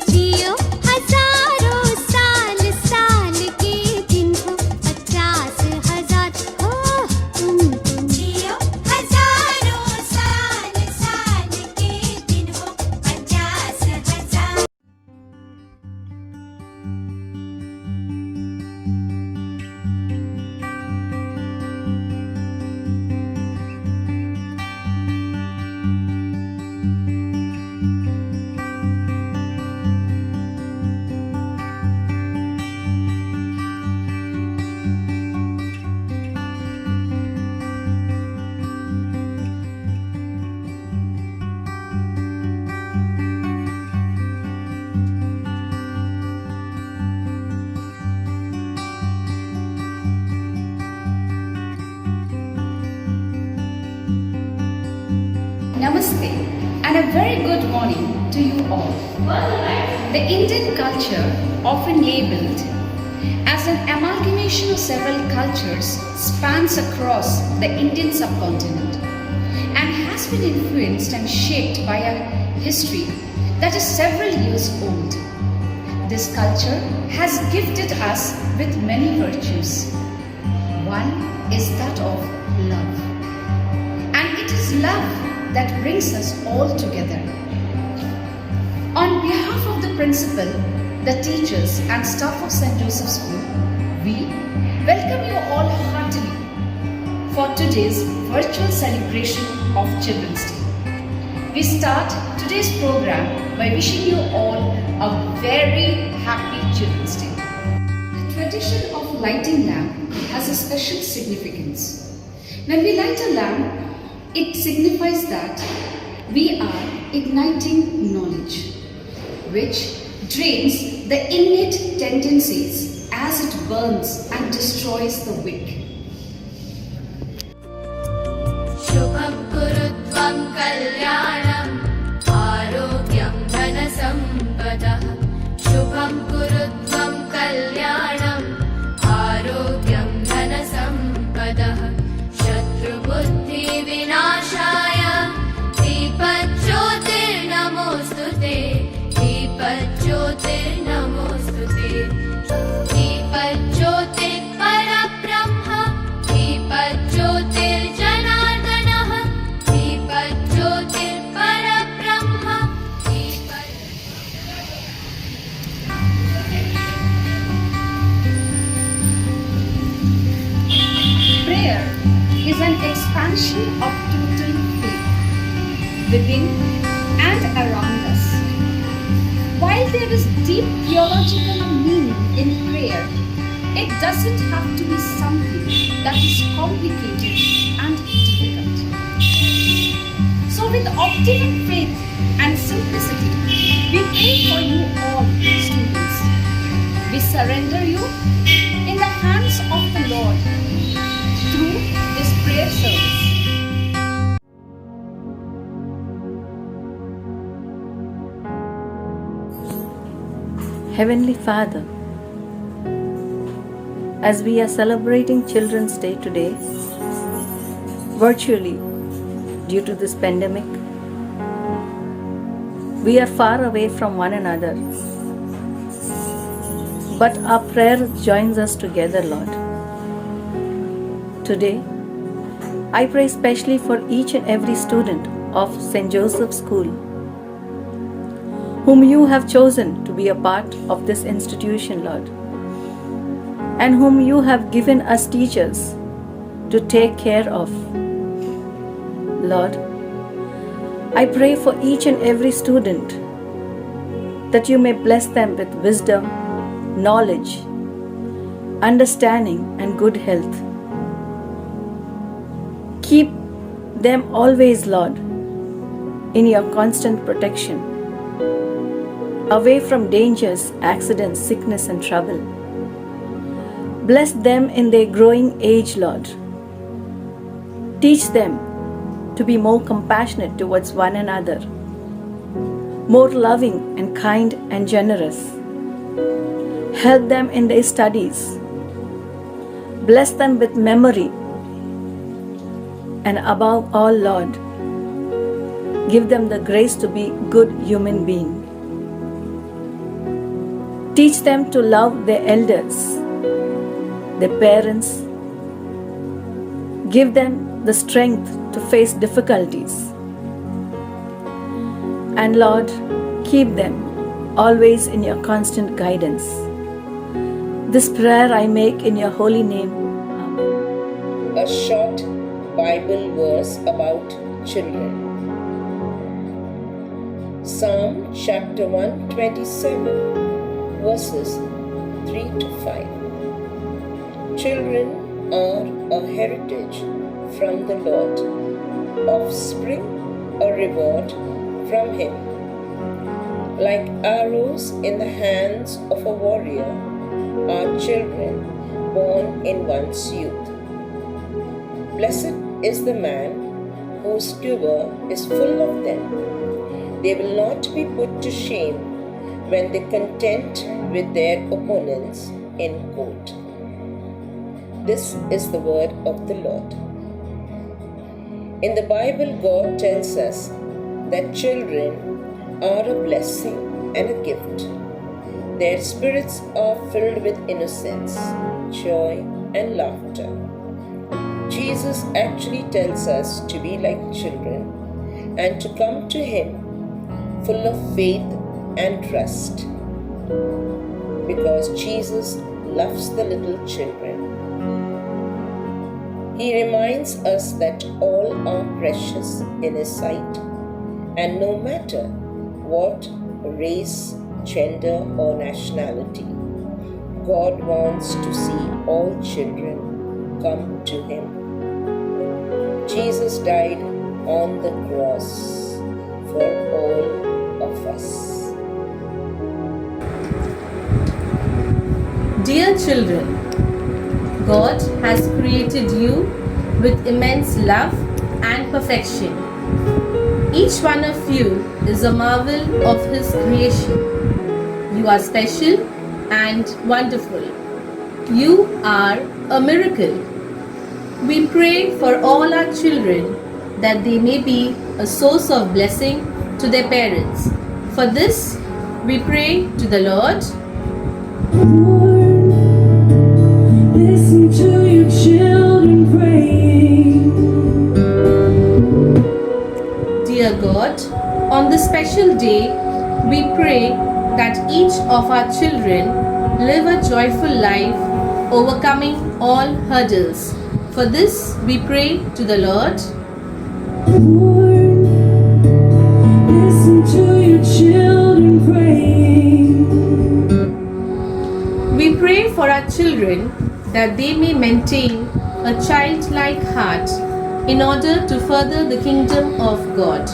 जियो हजारों साल, साल के दिन हो 50,000 हो तुम जियो हजारों साल, साल के दिन हो 50,000। Namaste and a very good morning to you all. The Indian culture, often labeled as an amalgamation of several cultures, spans across the Indian subcontinent and has been influenced and shaped by a history that is several years old. This culture has gifted us with many virtues. One is that of love. And it is love that brings us all together. On behalf of the principal, the teachers and staff of St. Joseph School, we welcome you all heartily for today's virtual celebration of Children's Day. We start today's program by wishing you all a very happy Children's Day. The tradition of lighting lamp has a special significance. When we light a lamp, it signifies that we are igniting knowledge, which drains the innate tendencies as it burns and destroys the wick. शुभं कुरुत्वं कल्याणम् आरोग्यं धनसम्पदः शुभं कुरुत्वं कल्याणम् आरोग्यं धनसम्पदः शत्रुबुद्धिविनाशाय दीपज्योतिर्नमोऽस्तुते दीपज्योतिर्नमोऽस्तुते दीपज्योतिर्परब्रह्म दीपज्योतिर्जनार्दनः दीपज्योतिर्परब्रह्म Prayer is an expansion of total faith within and around us. While there is deep theological meaning in prayer, it doesn't have to be something that is complicated and difficult. So with optimum faith and simplicity, we pray for you all students. We surrender you in the hands of the Lord through this prayer service. Heavenly Father, as we are celebrating Children's Day today, virtually due to this pandemic, we are far away from one another. But our prayer joins us together, Lord. Today, I pray especially for each and every student of St. Joseph School, whom you have chosen to be a part of this institution, Lord, and whom you have given us teachers to take care of. Lord, I pray for each and every student that you may bless them with wisdom, knowledge, understanding, and good health. Keep them always, Lord, in your constant protection, away from dangers, accidents, sickness, and trouble. Bless them in their growing age, Lord. Teach them to be more compassionate towards one another, more loving and kind and generous. Help them in their studies. Bless them with memory. And above all, Lord, give them the grace to be good human beings. Teach them to love their elders, their parents. Give them the strength to face difficulties. And Lord, keep them always in your constant guidance. This prayer I make in your holy name. Amen. A short Bible verse about children. Psalm chapter 127, verses 3 to 5. Children are a heritage from the Lord, offspring a reward from Him. Like arrows in the hands of a warrior are children born in one's youth. Blessed is the man whose quiver is full of them. They will not be put to shame when they contend with their opponents in court. This is the word of the Lord. In the Bible, God tells us that children are a blessing and a gift. Their spirits are filled with innocence, joy, and laughter. Jesus actually tells us to be like children and to come to Him full of faith and trust, because Jesus loves the little children. He reminds us that all are precious in His sight, and no matter what race, gender, or nationality, God wants to see all children come to Him. Jesus died on the cross for all of us. Dear children, God has created you with immense love and perfection. Each one of you is a marvel of His creation. You are special and wonderful. You are a miracle. We pray for all our children that they may be a source of blessing to their parents. For this, we pray to the Lord. Lord, listen to your children praying. Dear God, on this special day, we pray that each of our children live a joyful life, overcoming all hurdles. For this, we pray to the Lord. Lord, listen to your children praying. We pray for our children that they may maintain a childlike heart in order to further the kingdom of God.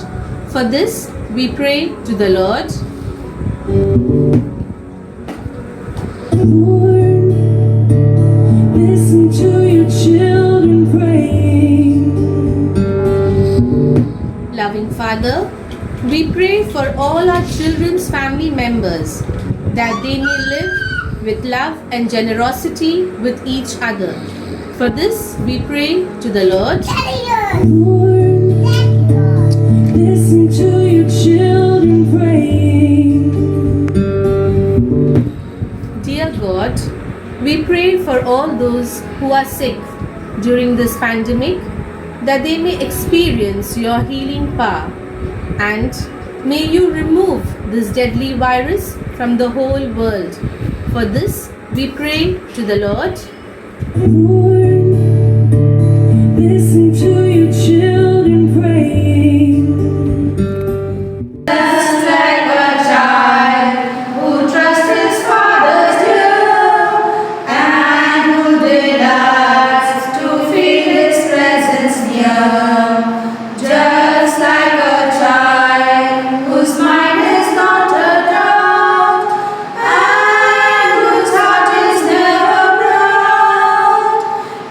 For this, we pray to the Lord. Lord, listen to your children praying. Loving Father, we pray for all our children's family members that they may live with love and generosity with each other. For this, we pray to the Lord. Lord, listen to your children praying. Dear God, we pray for all those who are sick during this pandemic, that they may experience your healing power, and may you remove this deadly virus from the whole world. For this, we pray to the Lord. Lord, listen to your children praying.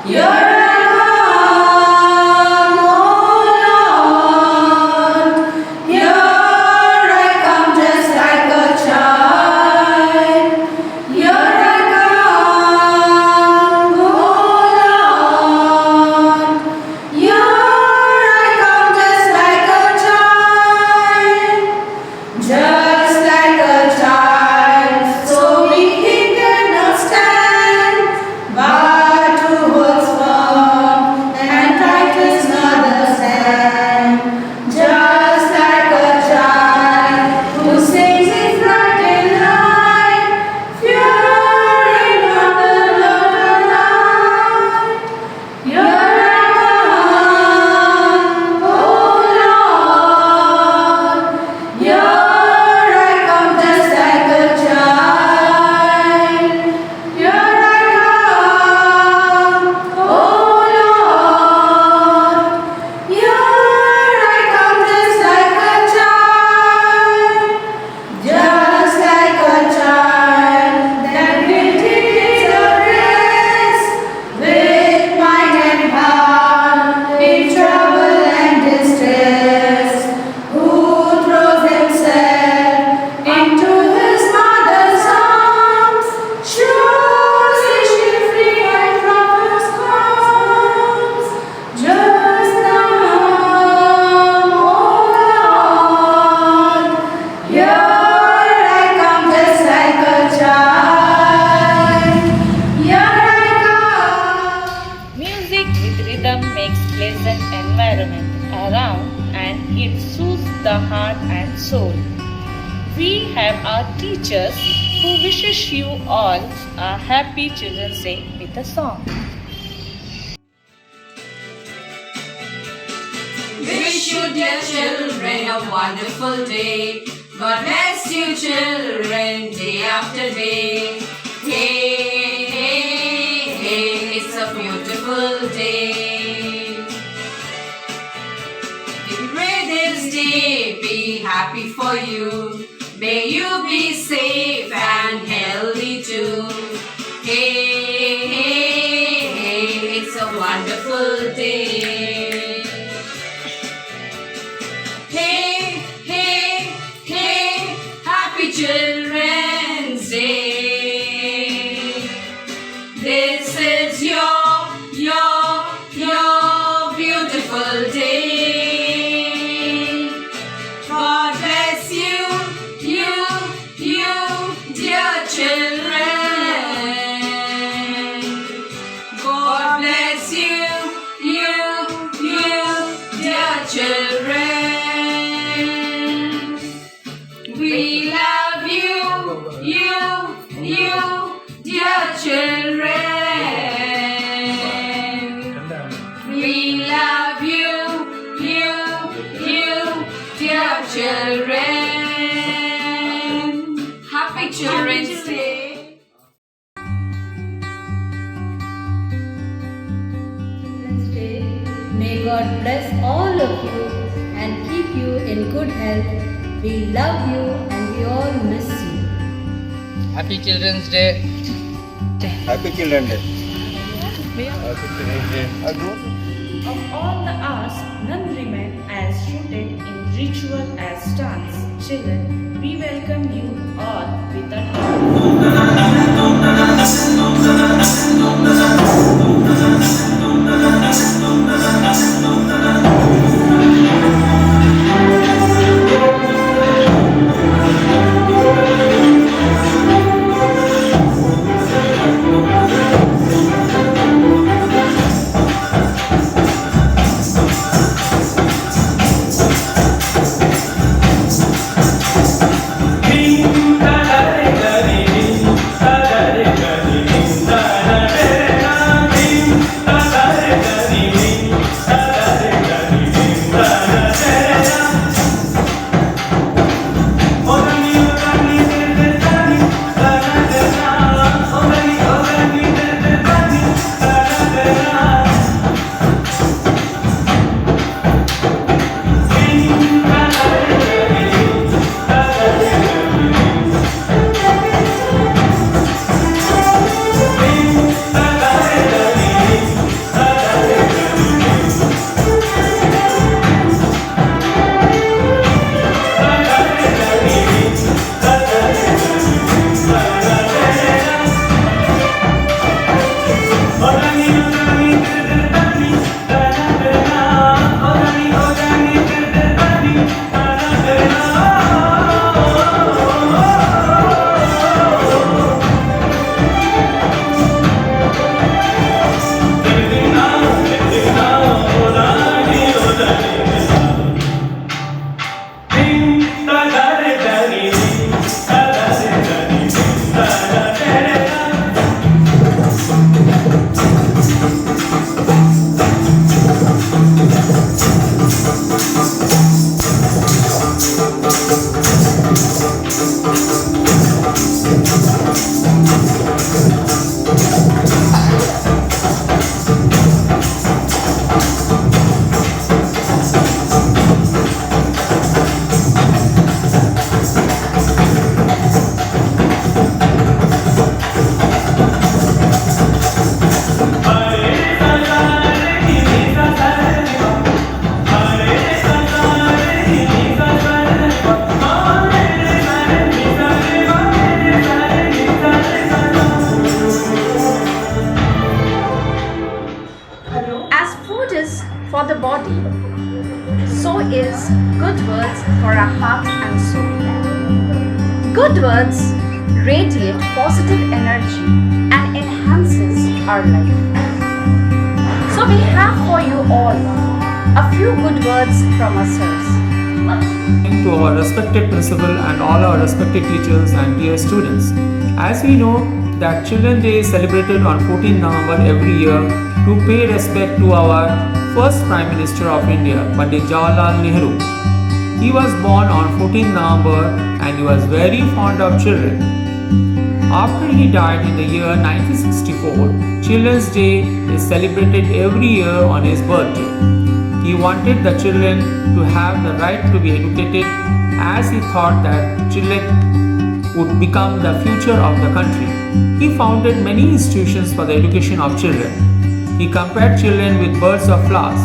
You're a calm, oh Lord. our teachers who wishes you all a happy Children's Day with a song. Wish you, dear children, a wonderful day. God bless you, children, day after day. Hey, hey, hey, it's a beautiful day. We pray this day be happy for you. May you be safe and healthy too. Hey, hey, hey, it's a wonderful day. Hey, hey, hey, happy Children's Day. This is your beautiful day. God bless you, dear children. God bless you, dear children. We love you, dear children. We love you, dear children. Happy Children's Day. Children's Day. May God bless all of you and keep you in good health. We love you and we all miss you. Happy Children's Day. Happy Children's Day. Happy Children's Day. Of all the arts, none remain as rooted in ritual as dance. Children, we welcome you all with a for the body, so is good words for our heart and soul. Good words radiate positive energy and enhances our life. So we have for you all a few good words from ourselves. To our respected principal and all our respected teachers and dear students. As we know that Children's Day is celebrated on 14 November every year to pay respect to our first Prime Minister of India, Pandit Jawaharlal Nehru. He was born on 14 November and he was very fond of children. After he died in the year 1964, Children's Day is celebrated every year on his birthday. He wanted the children to have the right to be educated as he thought that children would become the future of the country. He founded many institutions for the education of children. He compared children with birds of flowers.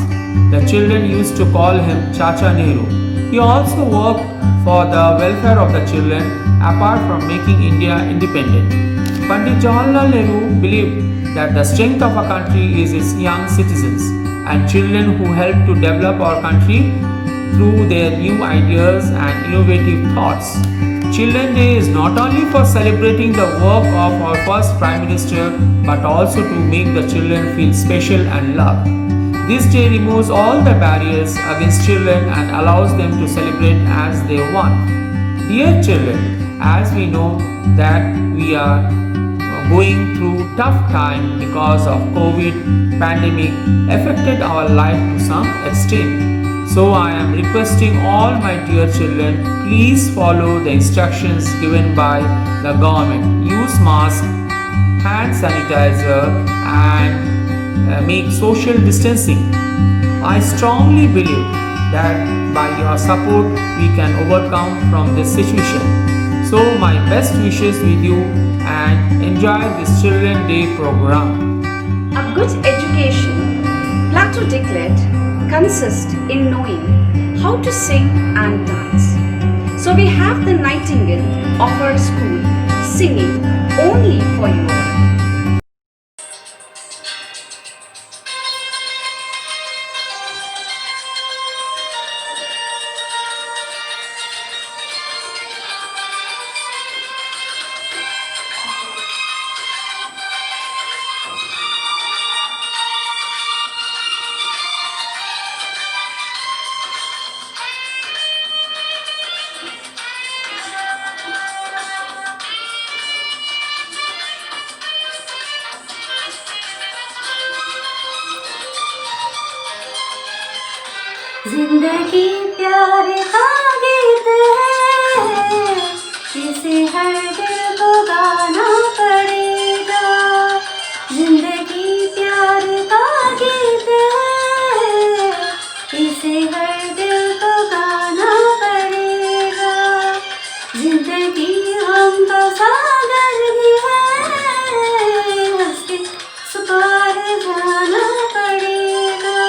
The children used to call him Chacha Nehru. He also worked for the welfare of the children apart from making India independent. Pandit Jawaharlal Nehru believed that the strength of a country is its young citizens and children who help to develop our country through their new ideas and innovative thoughts. Children's Day is not only for celebrating the work of our first Prime Minister but also to make the children feel special and loved. This day removes all the barriers against children and allows them to celebrate as they want. Dear children, as we know that we are going through tough time because of COVID pandemic affected our life to some extent. So I am requesting all my dear children, please follow the instructions given by the government. Use mask, hand sanitizer and make social distancing. I strongly believe that by your support we can overcome from this situation. So my best wishes with you and enjoy this Children's Day program. A good education, Plato declared, consists in knowing how to sing and dance. So we have the Nightingale of our school singing only for you all. जिंदगी प्यार का गीत है, इसे हर दिल को गाना पड़ेगा। जिंदगी प्यार का गीत है, इसे हर दिल को गाना पड़ेगा। जिंदगी हम का सागर भी है, उसके उस पार जाना पड़ेगा।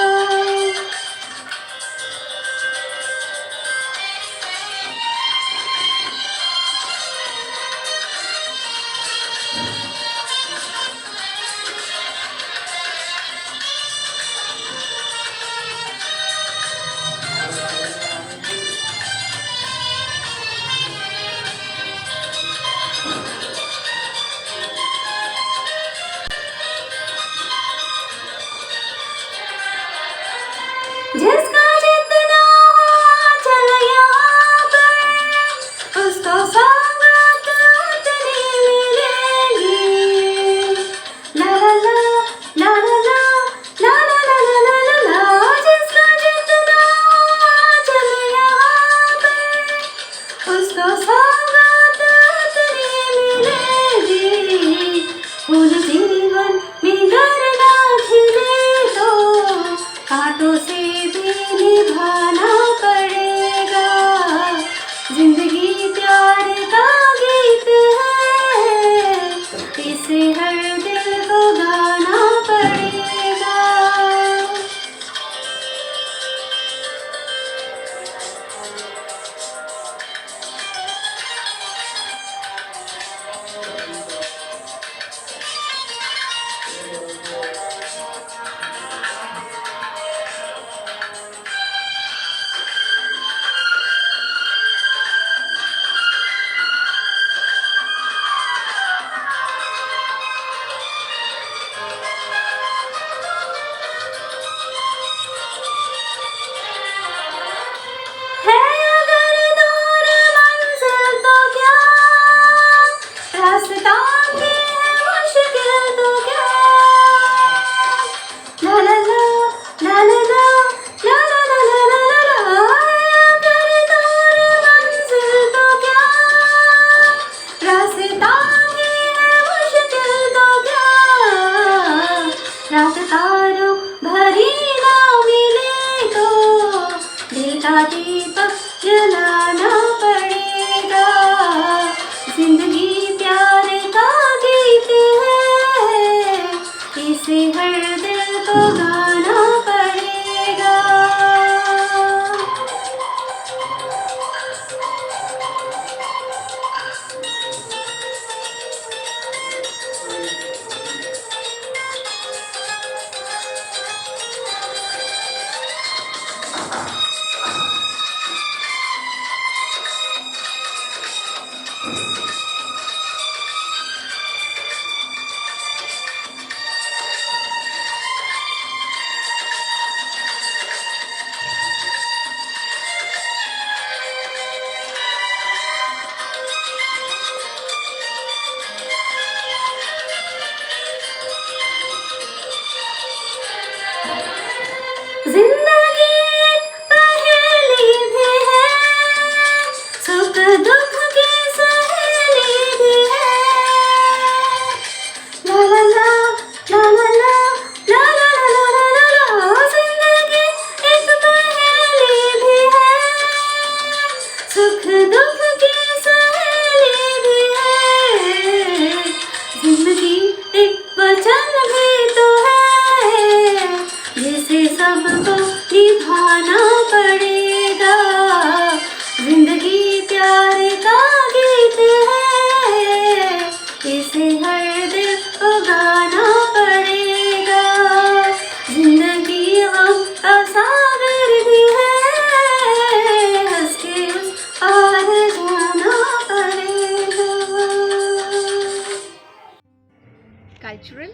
cultural,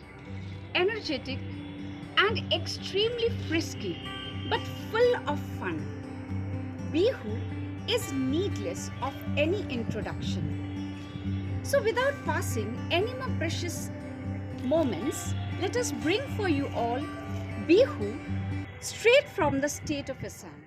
energetic, and extremely frisky, but full of fun. Bihu is needless of any introduction. So without passing any more precious moments, let us bring for you all Bihu straight from the state of Assam.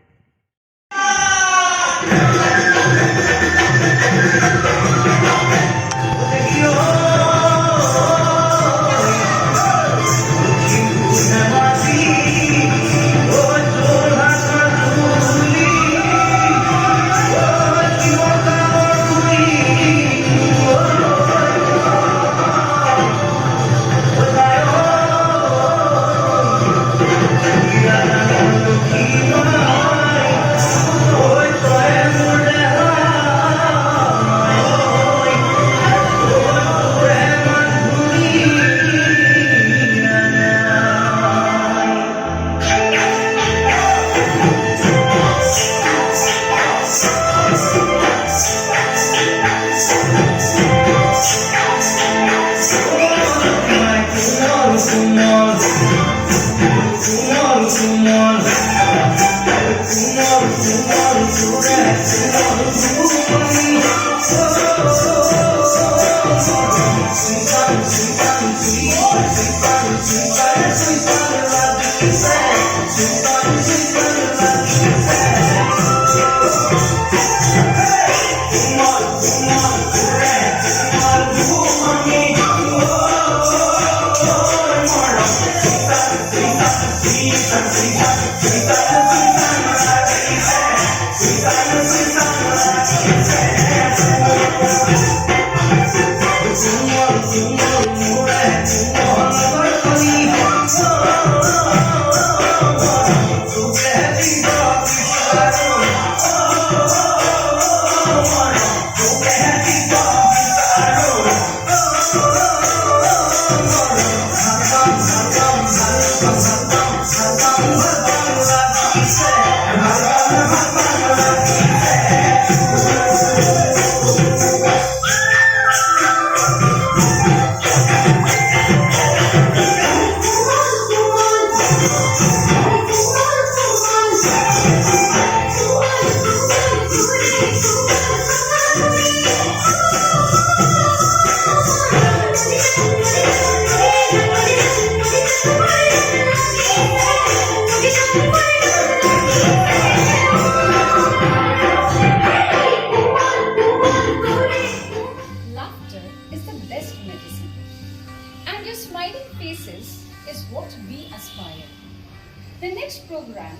The next program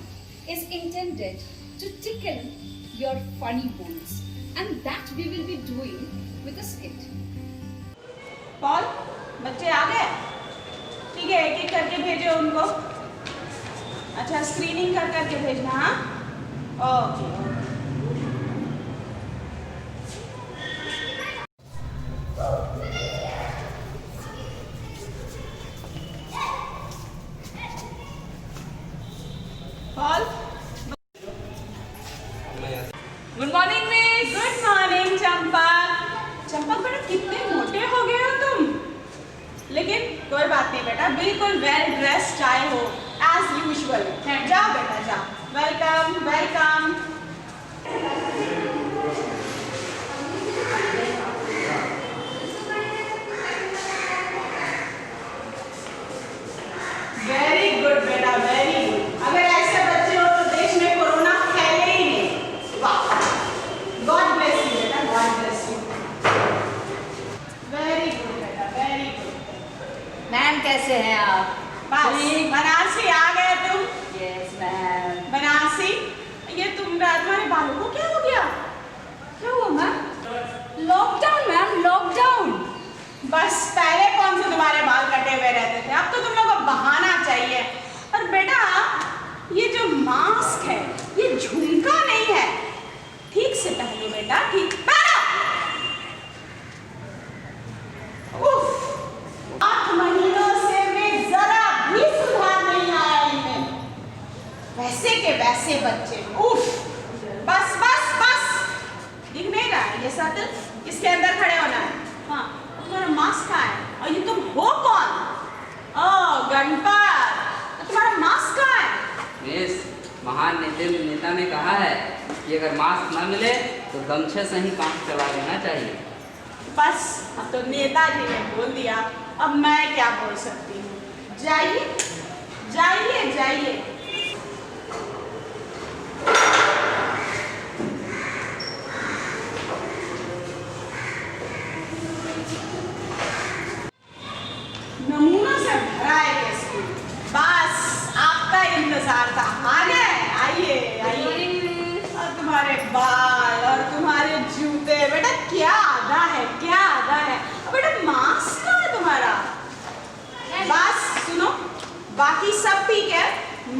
is intended to tickle your funny bones, and that we will be doing with a skit. Paul, बच्चे आ गए? ठीक है, एक एक करके भेजो उनको. अच्छा, स्क्रीनिंग कर करके भेजना, हाँ? Okay. Good morning miss. Good morning Champa. Champa बेटा, कितने मोटे हो गए हो तुम. लेकिन कोई बात नहीं बेटा, बिल्कुल वेल ड्रेस्ड आए हो एज यूजुअल. जाओ बेटा जाओ. Welcome welcome. वेरी गुड बेटा, वेरी गुड. अगर ऐसे बच्चे हो तो देश में कोरोना फैले ही नहीं. वाह. गॉड ब्लेस यू बेटा, God bless you. Very good बेटा, वेरी गुड. मैम कैसे हैं आप? बस बनारसी आ गए तुम. Yes ma'am. बनारसी, ये तुम्हारे बालों को क्या हो गया? क्या हुआ मैम? Lockdown ma'am, lockdown. बस पहले कौन से तुम्हारे बाल कटे हुए रहते थे, अब तो तुम लोग को बहाना चाहिए. और बेटा, ये जो मास्क है ये झुमका नहीं है. ठीक से पहनो बेटा, ठीक पहनो. उफ, 8 महीनों से में जरा भी सुधार नहीं आया इनमें. वैसे के वैसे बच्चे. उफ, बस बस बस. दिख नहीं रहा है ये सटल? इसके अंदर खड़े होना है. हाँ, तुम्हारा मास्क कहाँ है? और ये तुम हो कौन? मानदेय नेता ने कहा है कि अगर मास्क न मिले तो गमछे से ही काम चला लेना चाहिए। बस अब तो नेताजी ने बोल दिया, अब मैं क्या बोल सकती हूँ। जाइए जाइए जाइए। नमूनों से भरा है ये स्कूल। बस आपका इंतजार था। आ गए, आइए आइए। और तुम्हारे बाल और तुम्हारे जूते, बेटा क्या आधा है, क्या आधा है। बेटा मास्क कहाँ है तुम्हारा? बस सुनो, बाकी सब ठीक है,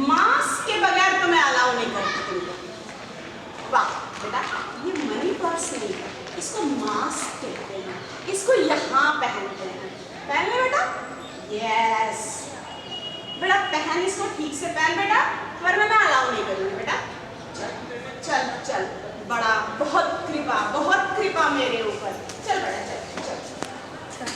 मास्क के बगैर तो मैं अलाउ नहीं करती तुमको। वाह बेटा, ये मनी पर्स नहीं है, इसको मास्क कहते हैं, इसको यहाँ पहनते हैं। पहन ले बेटा। यस बेटा, पहन इसको ठीक से पहन बेटा, वरना मैं अलाउ नहीं करूँगी बेटा। चल चल चल, बड़ा बहुत कृपा मेरे ऊपर। चल बेटा चल चल।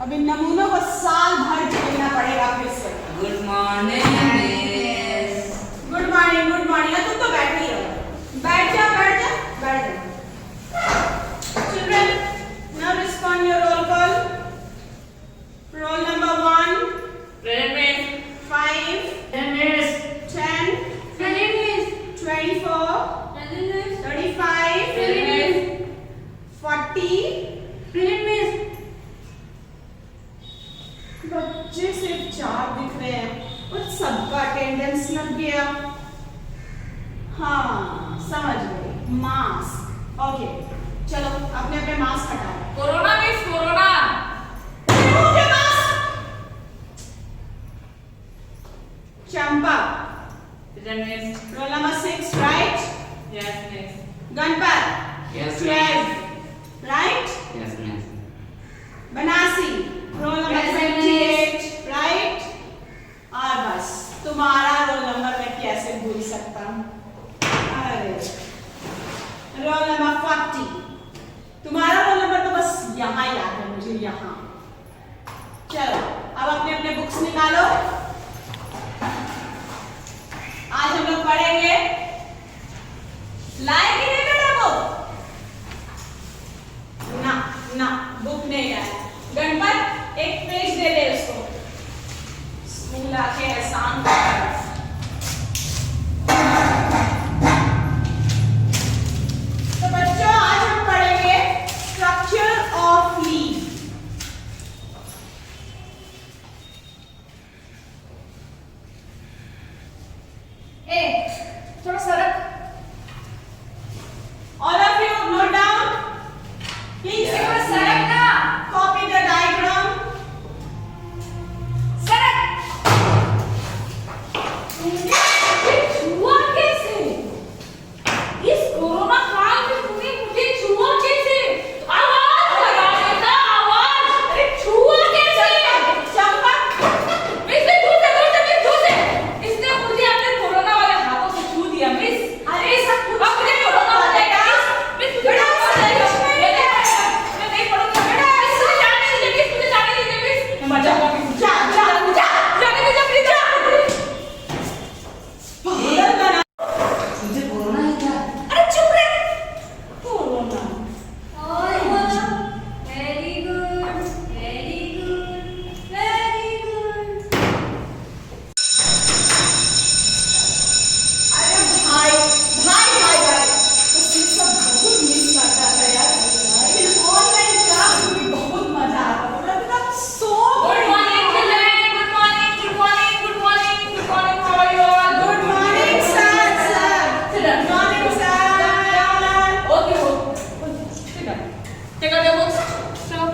अभी नमूनों को साल भर झेलना पड़ेगा फिर से। Good morning miss. Good morning good morning. तुम तो बैठ ही रहो। बैठ जा बैठ जा बैठ जा। Children, now respond your roll call. Roll number 1 Present. 5 Present. 10 Present. 24 Present. 35 Present. 40। Present. बच्चे सिर्फ 4 दिख रहे हैं और सबका अटेंडेंस लग गया। हाँ समझ गई, मास्क। ओके चलो अपने अपने मास्क हटाओ। Corona miss, corona. Remove your mask. Champa. Present miss. Roll number 6 right. Yes miss. Ganpat. Yes, 12 right. Yes miss. Banasi. Roll number Yes, 28 right. और बस तुम्हारा रोल नंबर मैं कैसे भूल सकता हूँ। अरे रोल नंबर 40। तुम्हारा रोल नंबर तो बस यहाँ याद है मुझे, यहाँ। चलो अब अपने अपने बुक्स निकालो। आज हम लोग पढ़ेंगे, लाए कि नहीं बेटा बुक? ना बुक नहीं लाए। गणपत एक पेज दे दे उसको, स्कूल आके एहसान कर। तो बच्चों आज हम पढ़ेंगे स्ट्रक्चर ऑफ लीफ। थोड़ा सरक। All of you note down. Please थोड़ा सरक ना। copy the diagram. छुआ कैसे? इस कोरोना काल में तूने मुझे छुआ कैसे? आवाज लगा बेटा, आवाज। अरे छुआ कैसे? मिस दूर से। इसने मुझे अपने कोरोना वाले हाथों से छू दिया मिस। अरे सब कुछ अब मुझे कोरोना हो जाएगा मिस। बेटा, मैं नहीं पढ़ूंगा बेटा। मुझे जाने दीजिए मिस। मैं मजा आऊंगा मिस। जाने दीजिए प्लीज। मुझे कोरोना है क्या? अरे चुप रहे। Corona. Very good very good very good. अरे भाई तो सब बहुत मिस करता था यार। लेकिन ऑनलाइन क्लास में बहुत मजा आता था। मतलब so good morning children. Good morning good morning good morning good morning. How are you all? Good morning sir. Good morning sir. Okay ठीक है। Take out your books. चलो।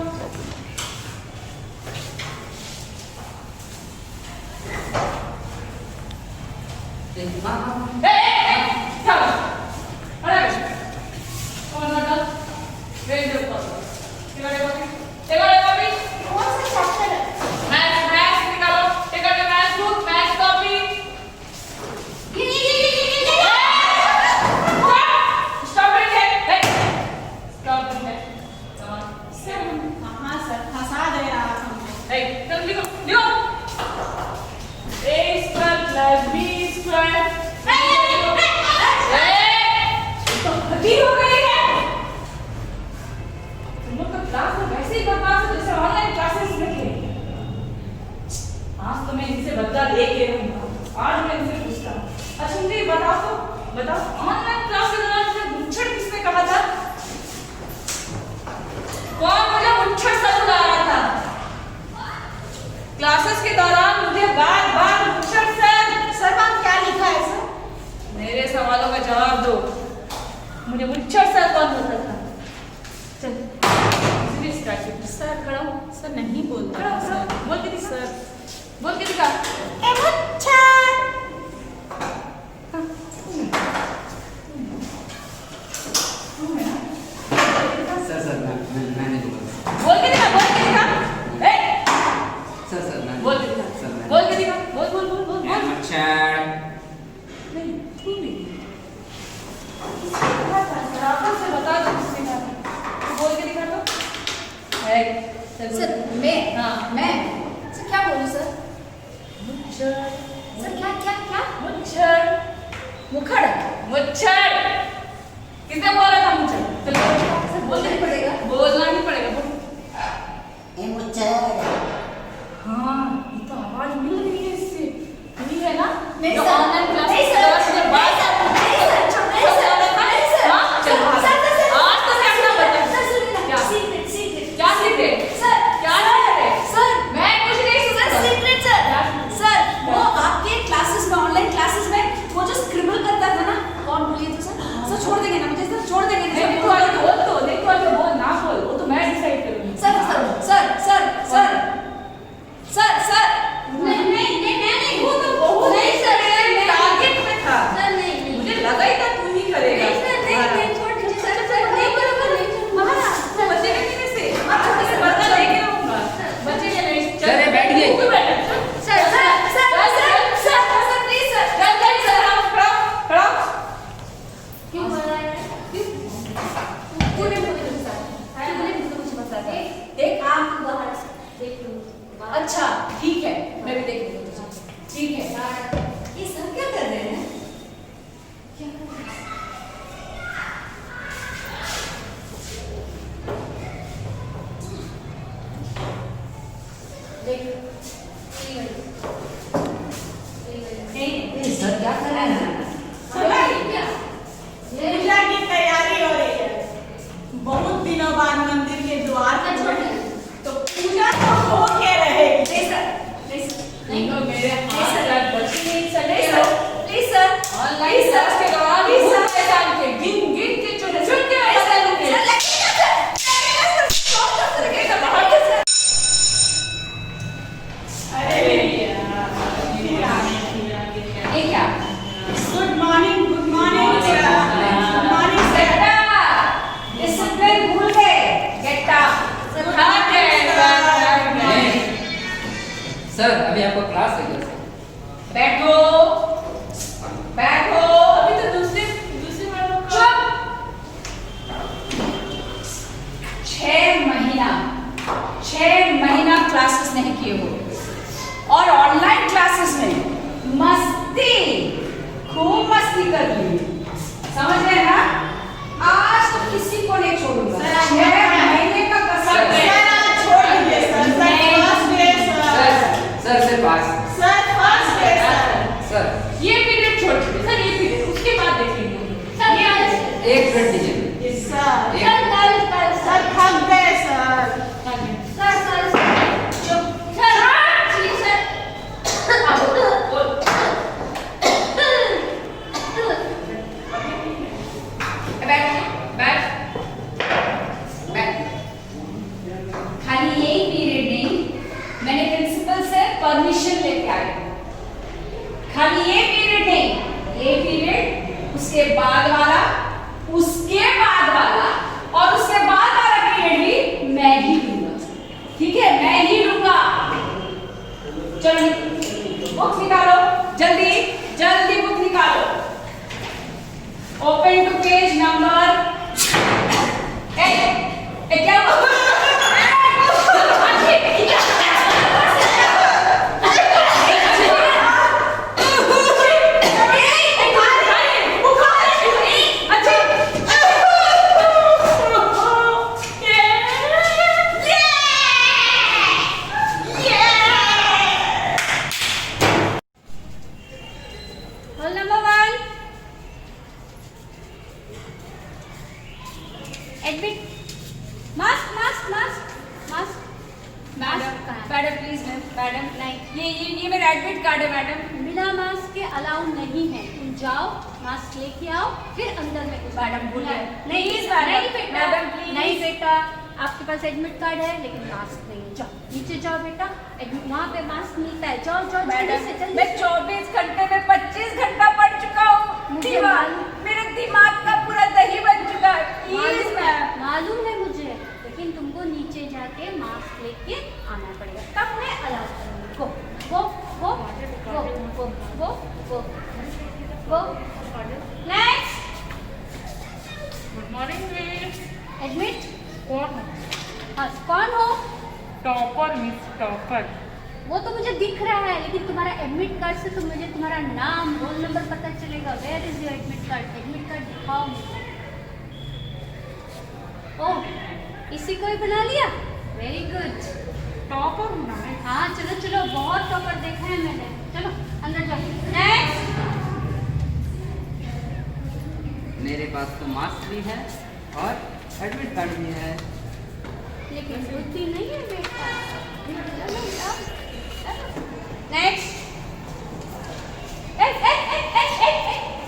हाँ। चलो। अरे कौन सा तो हदी हो गई है। तुम लोग तो क्लास में वैसे ही बदमाश हो जैसे ऑनलाइन क्लासेस में थे। आज तो मैं इनसे बदला लेके रहूंगा। आज मैं इनसे पूछता हूँ। अच्छा मुझे ये बताओ ऑनलाइन क्लास के दौरान मुझे मुच्छड़ किसने कहा था? कौन मुझे मुच्छड़ सा बुला रहा था? क्लासेस के दौरान मुझे बार-बार मुच्छड़ सर वहाँ क्या लिखा है सर? मेरे सवालों का जवाब दो। मुझे मुच्छड़ सर कौन बोलता था? चल इसलिए स्टार्ट करते। सर खड़ा हो। सर नहीं बोलता। खड़ा हो सर। बोल के दिखा। सर बोल के दिखा। ए मुच्छड़। सर मैंने बोला। बोल के दिखा। बोल के दिखा। ए सर मैं बोल के दिखा। सर बोल के दिखा। बोल। मुच्छड़। नहीं तू नहीं। बराबर से बता दो किसने कहा था। बोल के दिखा तो। है सर मैं हाँ मैं सर क्या बोलूं सर? मुच्छड़। सर क्या मुच्छड़। मुखड़ मुच्छड़। किसने बोला था मुच्छड़? चलो सर बोलना ही पड़ेगा। बोलना ही पड़ेगा। बोल। ए मुच्छड़। हाँ ये तो आवाज मिल रही है इससे। मिली है ना? नहीं जो सर। ऑनलाइन क्लास नहीं के सर। दौरान मुझे बात- नहीं सर। नहीं सर। नहीं सर। हाँ, चलो, सर, सर, सर, सर, आज तो मैं अपना बता- सर, सुनिए ना। क्या? सीक्रेट। क्या सीक्रेट? सर, क्या सीक्रेट? सर, मैं कुछ नहीं सर, सुनता। सीक्रेट सर, वो आपके क्लासेस में, ऑनलाइन क्लासेस में वो जो स्क्रिबल करता था ना, कौन बोलिए तो सर छोड़ देंगे ना मुझे, सर छोड़ देंगे ना देखो आगे बोल तो, देखो आगे बोल, ना बोल, वो तो मैं डिसाइड करूंगी। सर नहीं, वो तो बहुत नहीं सर, मैं टारगेट में था। सर नहीं मुझे लगा ही था तू ही करेगा। नहीं छोड़ दीजिए सर, नहीं बरोबर नहीं तो बच्चे के कितने से? मैं बदला लेके रहूंगा। बच्चे के नहीं। चल, बैठ गए। तू बैठ। सर प्लीज सर, खड़ा। क्यों बोल रहा है? क्यों नहीं बोल रहे सर? क्यों नहीं मुझे बता दे। देख आप बाहर देख लो। अच्छा ठीक है, मैं भी देख लूंगी तुझे। ठीक है। ये सर क्या कर रहे हैं? क्या कर रहे हैं? देख सर क्या कर रहे हैं? पूजा की तैयारी हो रही है। बहुत दिनों बाद मंदिर के द्वार पर बैठे, तो पूजा तो हो के रहेगी। नहीं तो मेरे हाथ पैर बच नहीं चले। प्लीज सर, ऑनलाइन क्लास के दौरान पहचान के गिन के छोटे छोटे ऐसा लगे। अरे ये क्या? Good morning sir. Good morning sir. Discipline भूल गए। Get up. सर अभी आपको क्लास है क्या? बैठो। अभी तो दूसरे वालों का चुप। 6 महीना क्लासेस नहीं किए हो और ऑनलाइन क्लासेस में मस्ती, खूब मस्ती कर ली। समझ रहे ना? आज तो किसी को नहीं छोड़ूंगा। 6 महीने का कसम है। छोड़ दीजिए sir. First day sir. Sir pass. First day sir ये पीरियड छोड़ दीजिए सर, ये पीरियड उसके बाद देखेंगे। सर ये एक मिनट दीजिए। सर। सर थक गए सर। चुप। खाली यही पीरियड नहीं, मैंने प्रिंसिपल से परमिशन लेके आई हूँ। खाली ये पीरियड नहीं, ये पीरियड, उसके बाद वाला, उसके बाद वाला और उसके बाद वाला पीरियड भी मैं ही लूंगा। ठीक है, मैं ही लूंगा। चलो बुक निकालो, जल्दी बुक निकालो। ओपन टू पेज नंबर क्या एडमिट कार्ड है मैडम। बिना मास्क के अलाउ नहीं है। तुम जाओ, मास्क लेके आओ, फिर अंदर में घुसो। मैडम बोलिए। नहीं मैडम, बेटा, मैडम, प्लीज। नहीं बेटा, आपके पास एडमिट कार्ड है लेकिन मास्क नहीं है। जाओ नीचे जाओ बेटा, वहाँ पे मास्क मिलता है। जाओ जाओ मैडम, जल्दी से, मैं 24 घंटे में 25 घंटा पढ़ चुका हूँ। मुझे मेरे दिमाग का पूरा दही बन चुका है। Please ma'am. मालूम है मुझे, लेकिन तुमको नीचे जाके मास्क लेके आना पड़ेगा, तब मैं अलाउ करूँगी। Go go go go go go go go. Next. Good morning miss. Admit. कौन हो? हाँ, कौन हो? Topper miss, topper. वो तो मुझे दिख रहा है, लेकिन तुम्हारा एडमिट कार्ड से तो मुझे तुम्हारा नाम, रोल नंबर पता चलेगा। Where is your admit card? Admit card दिखाओ मुझे। ओह, इसी को ही बना लिया। Very good. टॉपर हूँ ना मैं। हाँ चलो चलो, बहुत टॉपर देखा है मैंने। चलो अंदर जाओ। नेक्स्ट। मेरे पास तो मास्क भी है और एडमिट कार्ड भी है, लेकिन बुद्धि नहीं है बेटा। नेक्स्ट।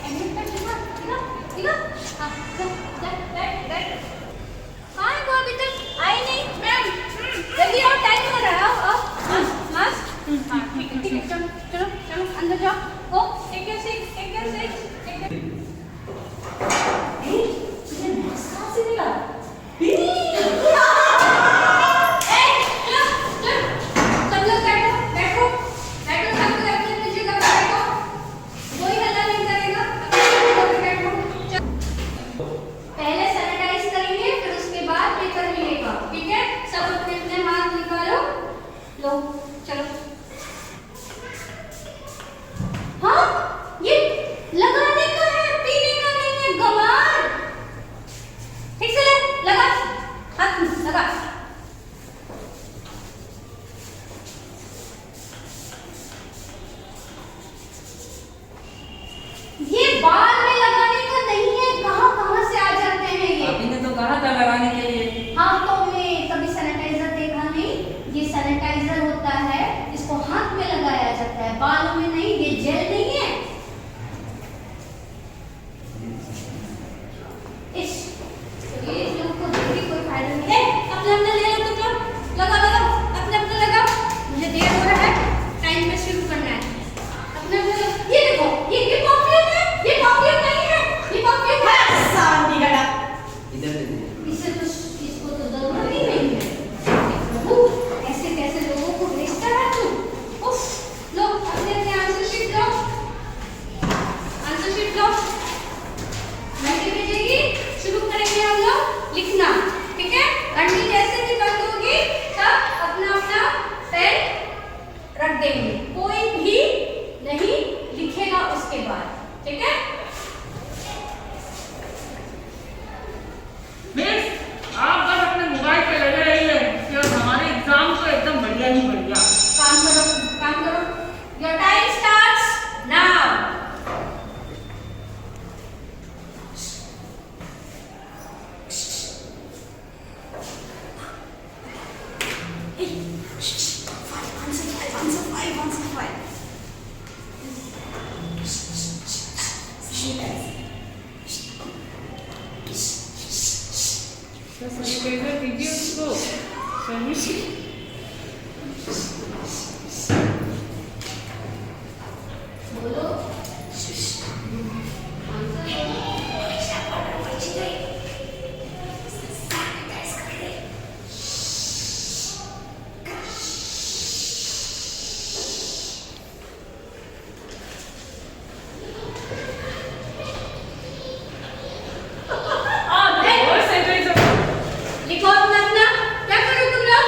एडमिट कार्ड दिखा दिखा दिखा। हाँ कहाँ है वो? अभी तक आई नहीं। मैम जल्दी आओ, टाइम हो रहा है। आओ मास्क। हाँ ठीक है चलो चलो चलो अंदर जाओ। Go take your seat, take your seat, take your. तुझे मास्क कहाँ से मिला? सब लोग बैठो बैठो बैठो, सब लोग अपनी अपनी जगह पर बैठो। कोई हल्ला नहीं करेगा, अपनी जगह पर बैठो। पहले सैनिटाइज करेंगे, फिर उसके बाद पेपर मिलेगा, ठीक है? सब अपने अपने हाथ निकालो। लो चलो। हाँ ये लगाने का है, पीने का नहीं है। गवार ठीक से ले, लगा हाथ में लगा। ये बाल में लगाने का नहीं है। कहाँ से आ जाते हैं ये? अभी ने तो कहा था लगाने के लिए। हाथों में कभी सैनिटाइजर देखा नहीं? ये सैनिटाइजर होता है, इसको हाथ में लगाया जाता है, बालों में नहीं। ये जेल नहीं है। इस ये लोग को देख के कोई फायदा नहीं है। अपने अपने ले लो, तुम लोग लगा लगा, अपने अपने लगा। मुझे देर हो रहा है, टाइम पे शुरू करना है। अपने अपने ये देखो, ये पॉम्पलेट है, ये पॉम्पलेट नहीं है, ये पॉम्पलेट है। सामने गड़ा। इधर दे। इसे तो इसको तो जरूरत ही नहीं है। प्रभु ऐसे कैसे लोगों को भेजता है तू? उफ, लो अपने अपने आंसर शीट लो, आंसर शीट लो। मैंने भेजेगी, शुरू करेंगे हम लोग लिखना, ठीक है? घंटी जैसे भी बंद होगी सब अपना अपना पेन रख देंगे, कोई भी नहीं लिखेगा उसके बाद, ठीक है? मिस, आप बस अपने मोबाइल पे लगे रहिए, फिर हमारे एग्जाम को एकदम बढ़िया ही बढ़िया। काम करो, काम करो। Your time starts now. Sanitizer दीजिए उसको। बोलो। लिखो अपना अपना, क्या करो तुम लोग?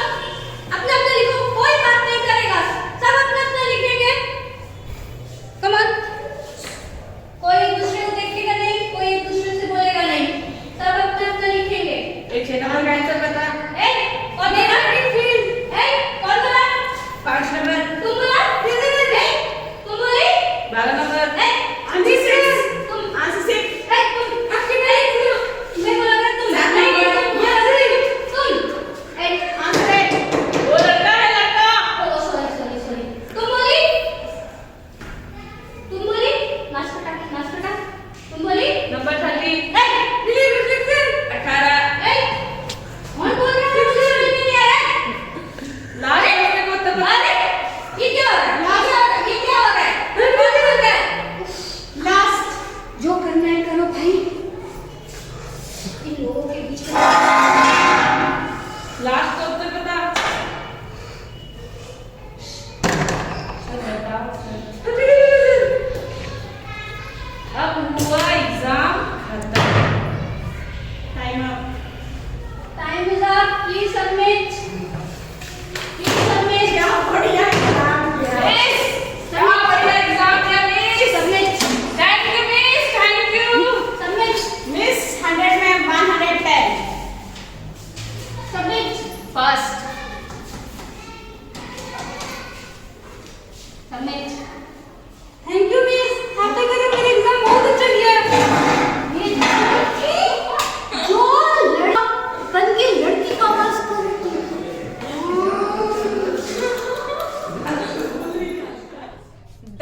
अब हुआ एग्जाम खत्म। Time up. Time is up, please submit. Please submit. क्या बढ़िया एग्जाम किया। मिस, क्या बढ़िया एग्जाम दिया miss. Submit. Thank you miss, thank you. Submit. Miss 100 में 110। Submit. First. Submit. Thank you miss, आपका करे मेरा एग्जाम बहुत अच्छा गया। ये जो लड़का बन के लड़की का पास करती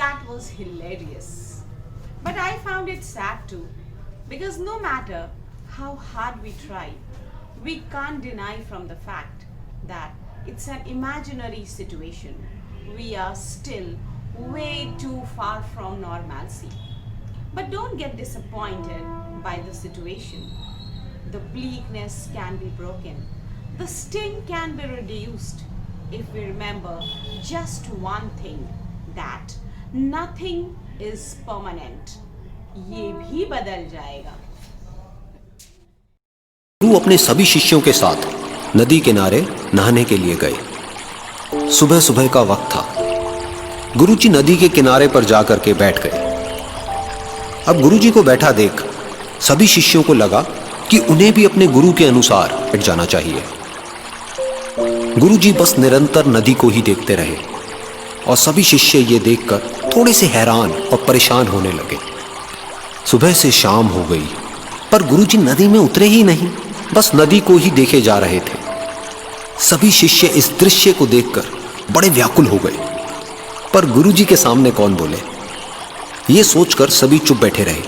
That was hilarious. But I found it sad too. Because no matter how hard we try, we can't deny from the fact that it's an imaginary situation. We are still way too far from normalcy. But don't get disappointed by the situation. The bleakness can be broken. The sting can be reduced if we remember just one thing, that nothing is permanent. ये भी बदल जाएगा। गुरु अपने सभी शिष्यों के साथ नदी किनारे नहाने के लिए गए। सुबह सुबह का वक्त था। गुरुजी नदी के किनारे पर जाकर के बैठ गए। अब गुरुजी को बैठा देख सभी शिष्यों को लगा कि उन्हें भी अपने गुरु के अनुसार बैठ जाना चाहिए। गुरुजी बस निरंतर नदी को ही देखते रहे और सभी शिष्य ये देखकर थोड़े से हैरान और परेशान होने लगे। सुबह से शाम हो गई पर गुरुजी नदी में उतरे ही नहीं, बस नदी को ही देखे जा रहे थे। सभी शिष्य इस दृश्य को देखकर बड़े व्याकुल हो गए, पर गुरुजी के सामने कौन बोले, ये सोचकर सभी चुप बैठे रहे।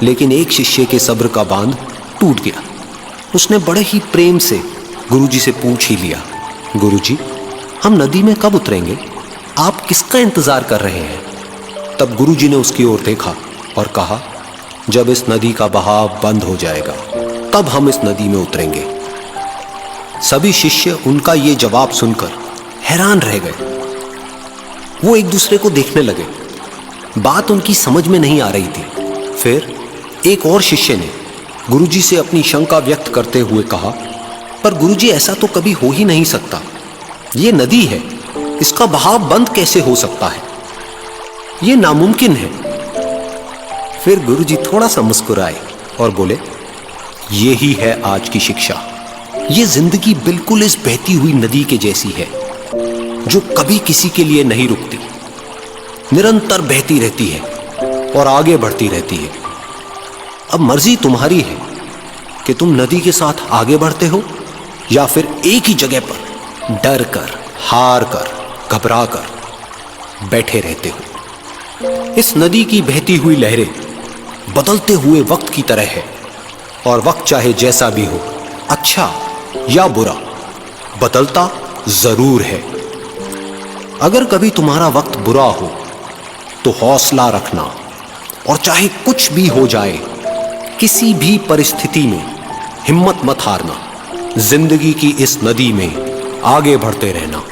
लेकिन एक शिष्य के सब्र का बांध टूट गया। उसने बड़े ही प्रेम से गुरुजी से पूछ ही लिया, गुरुजी, हम नदी में कब उतरेंगे? आप किसका इंतजार कर रहे हैं? तब गुरुजी ने उसकी ओर देखा और कहा, जब इस नदी का बहाव बंद हो जाएगा तब हम इस नदी में उतरेंगे। सभी शिष्य उनका ये जवाब सुनकर हैरान रह गए। वो एक दूसरे को देखने लगे। बात उनकी समझ में नहीं आ रही थी। फिर एक और शिष्य ने गुरुजी से अपनी शंका व्यक्त करते हुए कहा, पर गुरुजी, ऐसा तो कभी हो ही नहीं सकता। ये नदी है, इसका बहाव बंद कैसे हो सकता है? ये नामुमकिन है। फिर गुरुजी थोड़ा सा मुस्कुराए और बोले, यही है आज की शिक्षा। ये जिंदगी बिल्कुल इस बहती हुई नदी के जैसी है, जो कभी किसी के लिए नहीं रुकती, निरंतर बहती रहती है और आगे बढ़ती रहती है। अब मर्जी तुम्हारी है कि तुम नदी के साथ आगे बढ़ते हो या फिर एक ही जगह पर डर कर, हार कर, घबरा कर बैठे रहते हो। इस नदी की बहती हुई लहरें बदलते हुए वक्त की तरह है और वक्त चाहे जैसा भी हो, अच्छा या बुरा, बदलता जरूर है। अगर कभी तुम्हारा वक्त बुरा हो तो हौसला रखना और चाहे कुछ भी हो जाए, किसी भी परिस्थिति में हिम्मत मत हारना। जिंदगी की इस नदी में आगे बढ़ते रहना,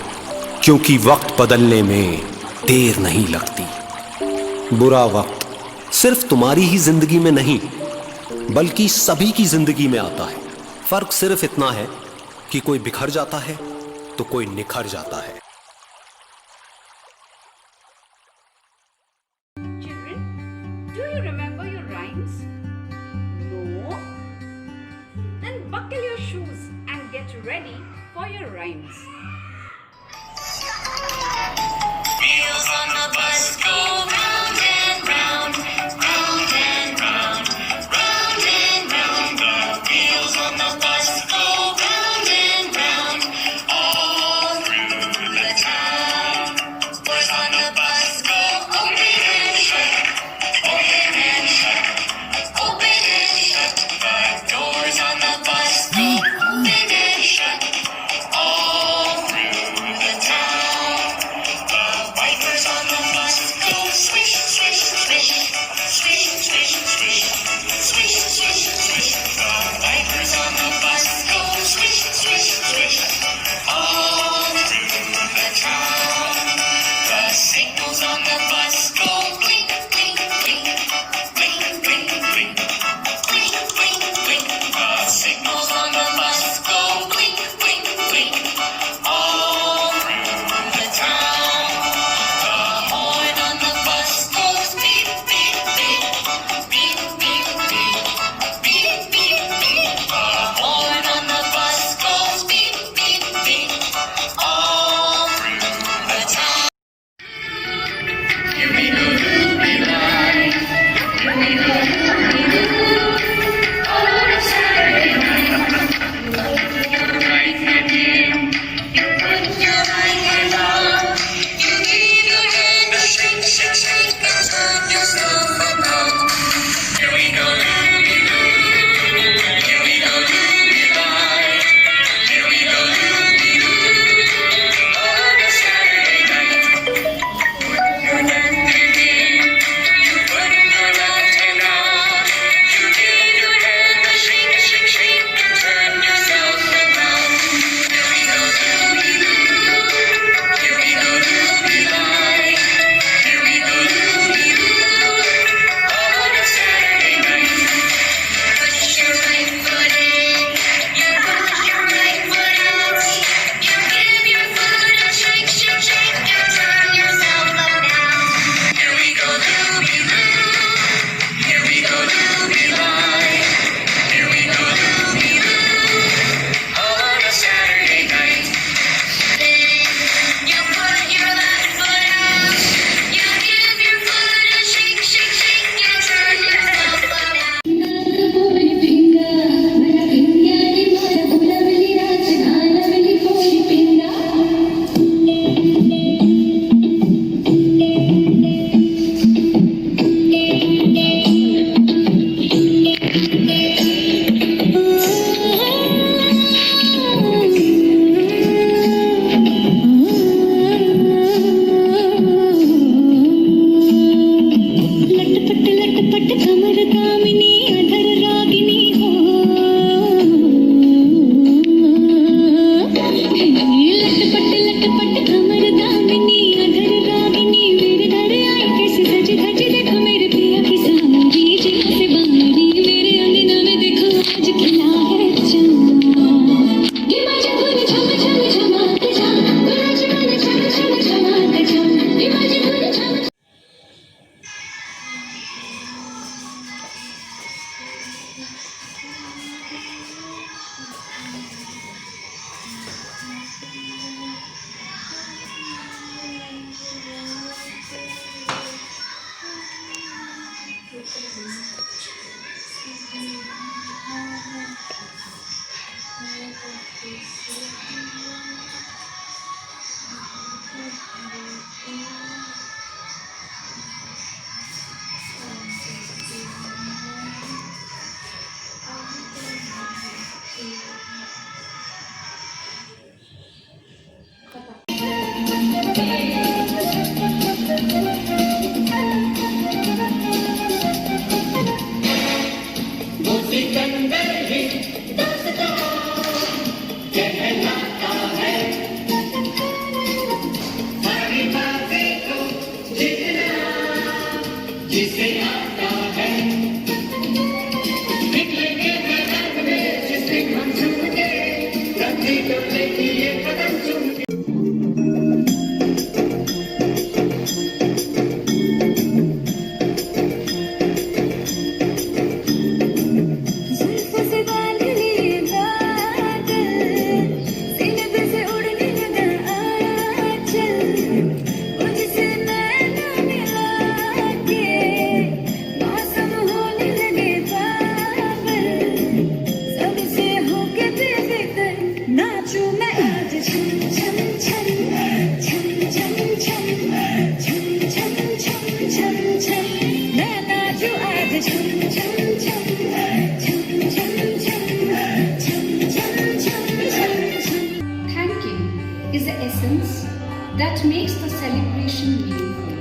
क्योंकि वक्त बदलने में देर नहीं लगती। बुरा वक्त सिर्फ तुम्हारी ही जिंदगी में नहीं, बल्कि सभी की जिंदगी में आता है। फर्क सिर्फ इतना है कि कोई बिखर जाता है तो कोई निखर जाता है। Do you remember your rhymes? No? Then buckle your shoes and get ready for your rhymes. Wheels on the bus go round and round, round and round, round and round. The wheels on the bus go round and round, all through the town. Doors on the bus go open and shut, open and shut, open and shut. The doors on the bus go open and shut, all through Thank you is the essence that makes the celebration meaningful.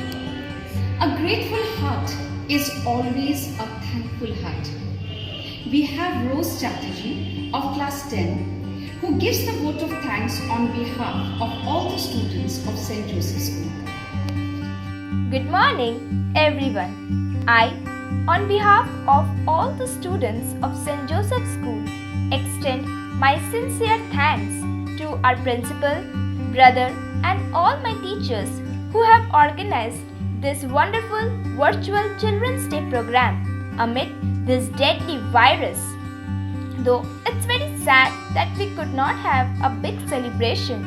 A grateful heart is always a thankful heart. We have Rose Chatterjee of class 10 who gives the vote of thanks on behalf of all the students of St. Joseph School. Good morning, everyone. I, on behalf of all the students of St. Joseph School, extend my sincere thanks to our principal, brother, and all my teachers who have organized this wonderful virtual Children's Day program amid this deadly virus. Though it's very sad that we could not have a big celebration,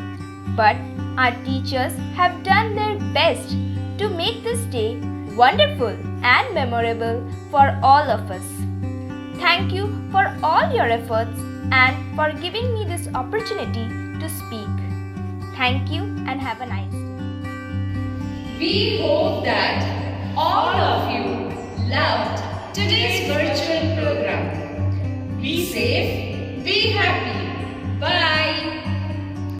but our teachers have done their best to make this day wonderful and memorable for all of us. Thank you for all your efforts and for giving me this opportunity to speak. Thank you and have a nice day. We hope that all of you loved today's virtual